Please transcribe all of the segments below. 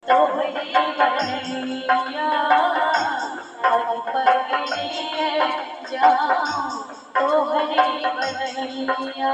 तोहरी बनैया पग पग लिए जाऊं तोहरी बनैया।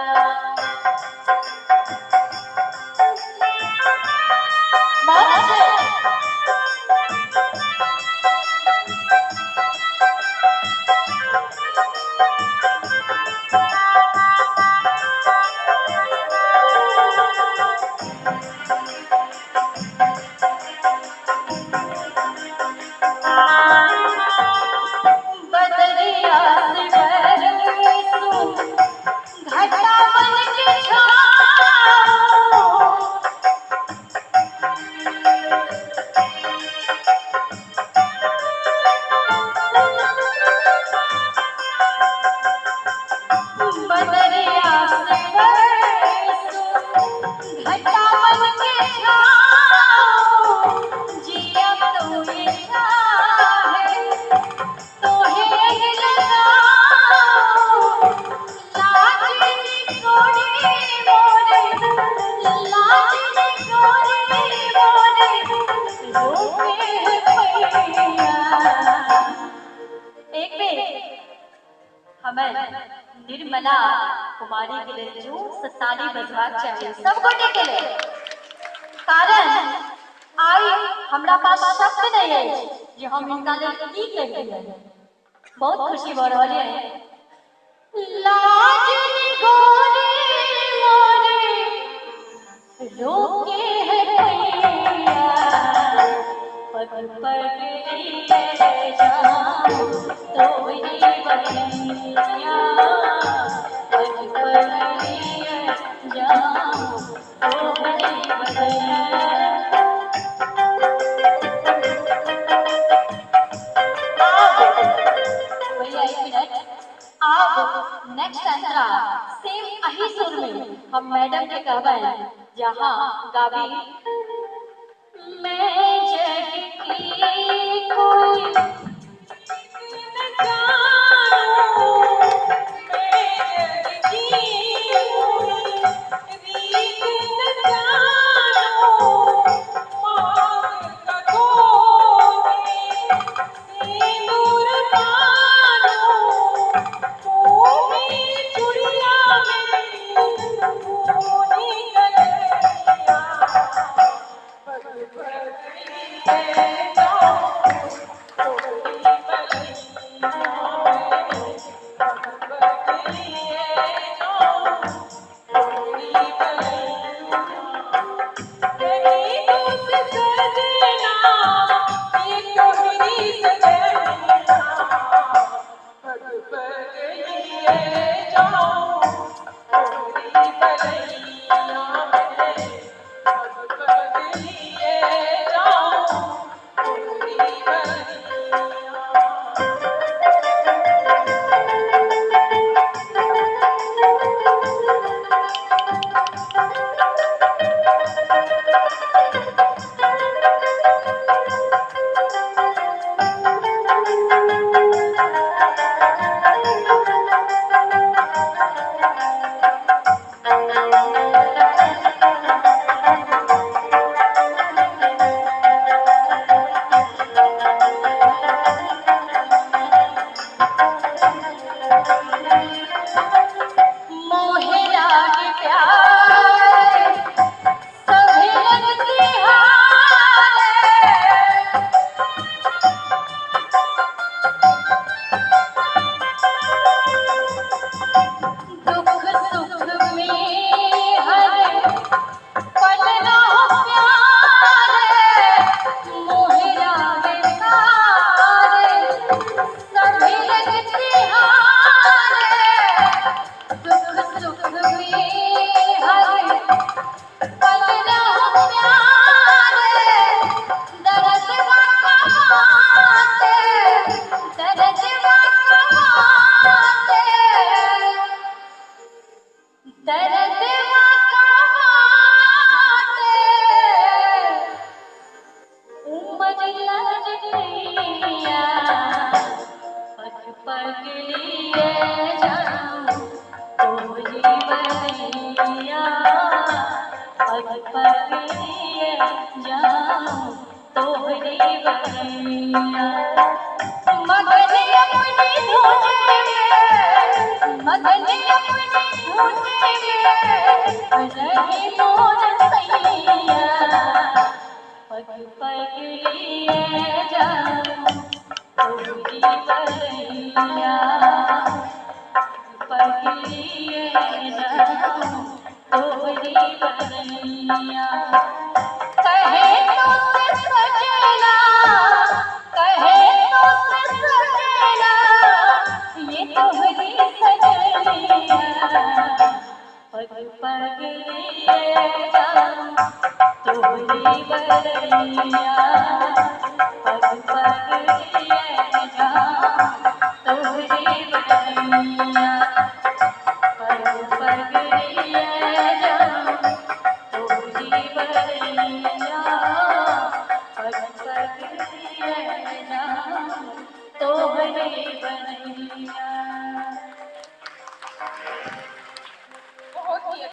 बदरिया से बरसूं घटा बन के छाऊं बदरिया से बरसूं घटा बन के छाऊं जिया तो ये चाहे तोहे लगाऊं लाजनी गोरी मोरे लाजनी गोरी मोरे रोके है पैया। एक बेर हमें निर्मला कुमारी के लिए जो सताली बजवाक चाहिए सब गोटे के लिए कारण आई हमरा पास शब्द नहीं है जे हम इनका लेल की कहिए। बहुत खुशी हो रही है। लाजनी गोरी मोरे रोके है पैया पग पग लिए जाऊं तोहरी बनैया पग पग लिए जाऊं तोहरी बनैया। अब नेक्स्ट अंतरा सेम अही सुर में हम मैडम के कहबे जहाँ गावी मैं जग की कोई न जानूं मैं जग की कोई रीत न जानूं मांग का धोने सिंदूर मानूं तू मेरी चुड़िया मेरी सोनी कलैया पग पग लिए जाऊं तोहरी बनैया पग पग लिए जाऊं तोहरी बनैया। कहीं तुझ सजना ये तोहरी सजनिया पग पग लिए जाऊं तोहरी बनैया पग पग लिए जाऊं तोहरी बनैया। मोहे लागे प्यार सभी लगती हारे दुख सुख में हर पल ना हो प्यारे मोहे लागे प्यार सभी लगती हारे दुख सुख में हर पल ना हो प्यारे दर्द बाटे दर्द बाटे दर्द बाटे उमर लग गईया पग पग लिए जाऊं तोहरी बनैया पग पग लिए जाऊं तोहरी बनिया मगन अपनी धुने में मगन अपनी धुने में रहे मोर सैया पग पग लिए जाऊं तोहरी बनिया पग लिए जाऊं तोहरी बनिया कहे तो सजना कहे तो सजना ये तोहरी सजनिया पग पग लिए जाऊं तोहरी बनिया पग पग लिए जाऊं तोहरी बनिया पग पग लिए जाऊं तोहरी बनिया पग पग लिए जाऊं तोहरी बनिया।